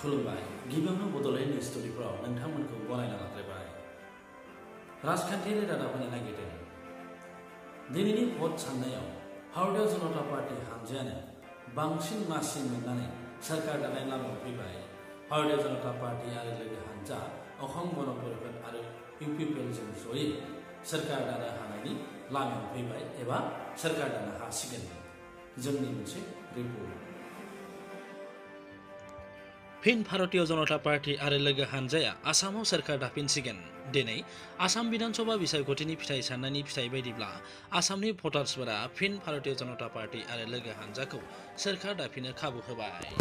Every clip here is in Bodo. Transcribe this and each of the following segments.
खुलुमबाय गिबियावनो बड'लेण्ड स्टुडिय'फ्राव नोंथांमोनखौ गनायना लाग्रोबाय राजखान्थियारि रादाब होनो नागिरदों दिनैनि भट साननायाव भारतीय जनता पार्टी हानजायानो बांसिन मासि मोननानै सोरखार दानाय लामायाव फैबाय भारतीय जनता पार्टी आरो लोगो हानजा अखम गण परिषद आरो इउपिपिएलजों जयै सोरखार दानो हानायनि लामायाव फैबाय एबा सोरखार दानो हासिगोन जोंनि मोनसे रिपर्ट फिन भारतीय जनता पार्टी आरो लोगो हानजाया आसामाव सोरखार दाफिनसिगोन दिनै आसाम विधानसभा बिसायख'थिनि फिथाइ साननायनि फिथाइ बायदिब्ला आसामनि भटार्सफोरा फिन भारतीय जनता पार्टी आरो लोगो हानजाखौ सोरखार दाफिननो खाबु होबाय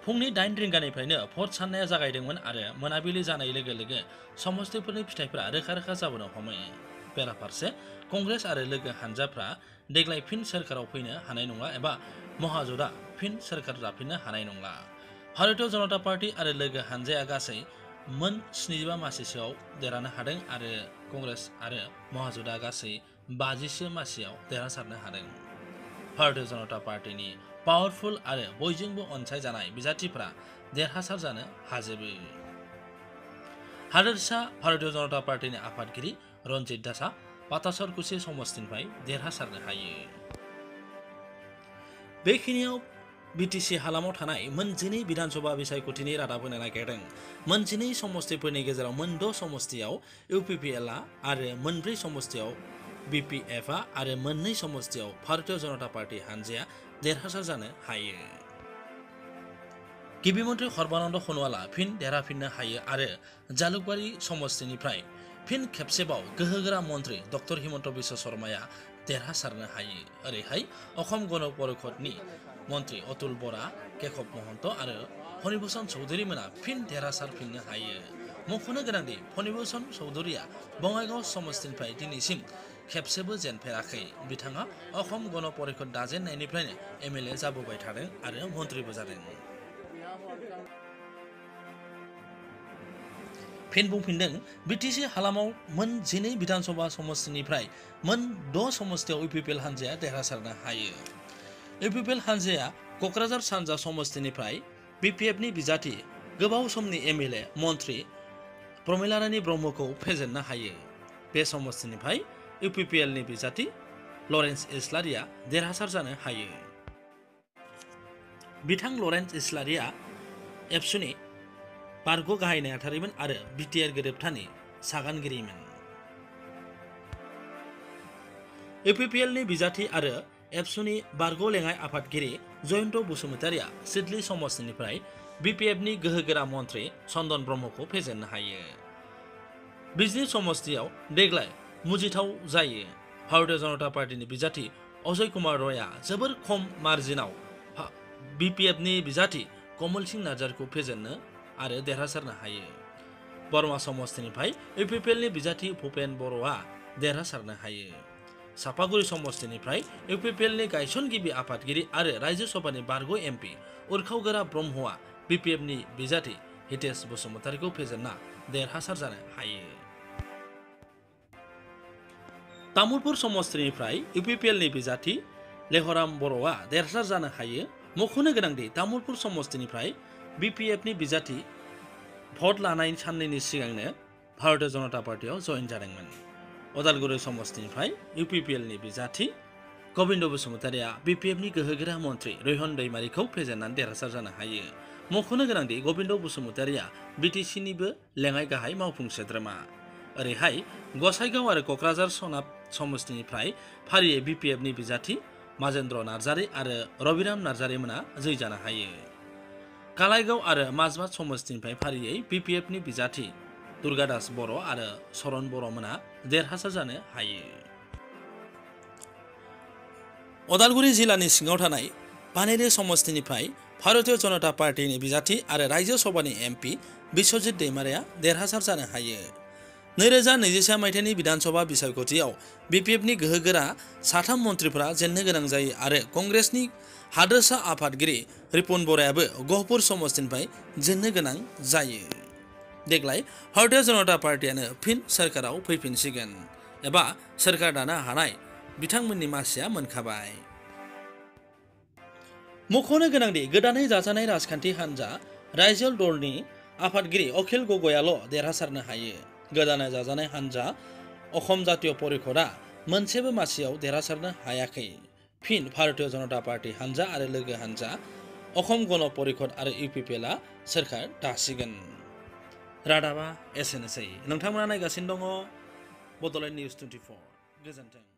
फुंनि 8 रिंगानिफ्रायनो भट साननाया जागायदोंमोन आरो मोनाबिलि जानाय लोगो लोगो समस्तिफोरनि फिथाइफोरा रोखा रोखा जाबोनो हमो बेराफारसे कंग्रेस आरो लोगो हानजाफ्रा देग्लाय फिन सोरखाराव फैनो हानाय नंला एबा महाजोता फिन सोरखार दाफिननो हानाय नंला भारतीय जनता पार्टी आरो लोगो हानजाया गासै मोन 75 मासिसोआव देरहानो हादों आरो कंग्रेस आरो महाजोता गासै 50 मासियाव देरहासारनो हादों भारतीय जनता पार्टीनि पावरफुल आरो बयजोंबो अनसायजानाय बिजाथिफोरा देरहासार जानो हाजोबो हादोरसा भारतीय जनता पार्टीनि आफादगिरि रन्जित दासआ पातासरकुसि समस्तिनिफ्राय देरहासारनो हायो बेखिनियाव बिटिसि हालामाव थानाय मोन 12 विधानसभा बिसायख'थिनि रादाब होनो नागिरदों मोन 12 समस्तिफोरनि गेजेराव मोन 6 समस्तियाव इउपिपिएलआ आरो मोन 4 समस्तियाव बिपिएफआ आरो मोन 2 समस्तियाव भारतीय जनता पार्टी हानजाया देरहासार जानो हायो गिबि मन्थ्रि सर्बानन्द सन'वाला फिन देरहाफिननो हायो आरो जालुकबारि समस्तिनिफ्राय फिन खेबसेबाव गोहोगोरा मन्थ्रि डक्टर हिमन्त बिश्व शर्माया देरहासारनो हायो ओरैहाय अखम गण परिषदनि मन्थ्रि अतुल बरा केशब महन्त आरो फणिभूषण चौधुरीमोना फिन देरहासारफिननो हायो मख'नो गोनांदि फणिभूषण चौधुरीया बङाइगाव समस्तिनिफ्राय दिनैसिम खेबसेबो जेनफेराखै बिथाङा अखम गण परिषद दाजेननायनिफ्रायनो एमएलए जाबोबाय थादों आरो मन्थ्रिबो जादों फिन बुंफिनदों बिटिसि हालामाव मोन 12 विधानसभा समस्तिनिफ्राय मोन 6 समस्तियाव इउपिपिएल हानजाया देरहासारनो हायो इउपिपिएल हानजाया क'क्राझार सानजा समस्तिनिफ्राय बिपिएफनि बिजाथि गोबाव समनि एमएलए मन्थ्रि प्रमिला रानी ब्रह्मखौ फेजेननो हायो बे समस्तिनिफ्राय इउपिपिएलनि बिजाथि लरेन्स इस्लारिया देरहासार जानो हायो बिथां लरेन्स इस्लारिया एबसुनि बारग' गाहाय नेहाथारिमोन आरो बिटिआर गोरोबथानि सागानगिरिमोन इउपिपिएलनि बिजाथि आरो एबसुनि बारग' लेङाइ आफादगिरि जयन्त बसुमतारिया सिडली समस्तिनिफ्राय बिपिएफनि गोहोगोरा मन्थ्रि चन्दन ब्रह्मखौ फेजेननो हायो बिजनी समस्तियाव देग्लाय मुजिथाव जायो भारतीय जनता पार्टीनि बिजाथि अजय कुमार रयआ जोबोर खम मार्जिनाव बिपिएफनि बिजाथि कमल सिंह नार्जारिखौ फेजेननो आरो देरहासारनो हायो बरमा समस्तिनिफ्राय इउपिपिएलनि बिजाथि भुपेन बर'आ देरहासारनो हायो सापागुरि समस्तिनिफ्राय इउपिपिएलनि गायसनगिरि आफादगिरि आरो रायजो सभानि बारग' एमपि उरखावगोरा ब्रह्मआ बिपिएफनि बिजाथि हितेश बसुमतारिखौ फेजेनना देरहासार जानो हायो तामुलपुर समस्तिनिफ्राय इउपिपिएलनि बिजाथि लेहराम बर'आ देरहासार जानो हायो मख'नो गोनांदि तामुलपुर समस्तिनिफ्राय बिपिएफनि बिजाथि भट लानाय साननैनि सिगांनो भारतीय जनता पार्टीआव जइन जादोंमोन अदालगुरि समस्तिनिफ्राय इउपिपिएलनि बिजाथि गबिन्द बसुमतारिया बिपिएफनि गोहोगोरा मन्थ्रि रैहन दैमारिखौ फेजेननानै देरहासार जानो हायो मख'नो गोनांदि गबिन्द बसुमतारिया बिटिसिनिबो लेङाइ गाहाय मावफुं सोद्रोमा ओरैहाय गसाइगाव आरो क'क्राझार सोनाब समस्तिनिफ्राय फारियै बिपिएफनि बिजाथि माजेन्द्र नार्जारि आरो रबिराम नार्जारिमोना जै जानो हायो कालाइगाव आरो माजबाद समस्तिनिफ्राय फारियै बिपिएफनि बिजाथि दुर्गादास बर' आरो सरन बर'मोना देरहासार जानो हायो अदालगुरि जिल्लानि सिङाव थानाय पानेरि समस्तिनिफ्राय भारतीय जनता पार्टीनि बिजाथि आरो रायजो सभानि एमपि बिश्वजित दैमारिया देरहासार जानो हायो 2021 मायथाइनि विधानसभा बिसायख'थियाव बिपिएफनि गोहोगोरा 3 मन्थ्रिफोरा जेननो गोनां जायो आरो कंग्रेसनि हादोरसा आफादगिरि रिपुन बरायाबो गहपुर समस्तिनिफ्राय जेननो गोनां जायो देग्लाय भारतीय जनता पार्टीयानो फिन सोरखाराव फैफिनसिगोन एबा सोरखार दानो हानाय बिथांमोननि मासिया मोनखाबाय। मख'नो गोनांदि गोदानै जाजानाय राजखान्थि हान्जा रायजोल दलनि आफादगिरि अखिल गगैयाल' देरहासारनो हायो। गोदानै जाजानाय हान्जा अखम जातीय परिषदआ मोनसेबो मासियाव देरहासारनो हायाखै। फिन भारतीय जनता पार्टी हान्जा आरो लोगो हान्जा अखम गण परिषद आरो इउपिपिएलआ सोरखार दासिगोन। रादाबा एसेनोसै। नोंथांमोना नायगासिनो दङ बड'लेण्ड निउस 24। गोजोन्थों।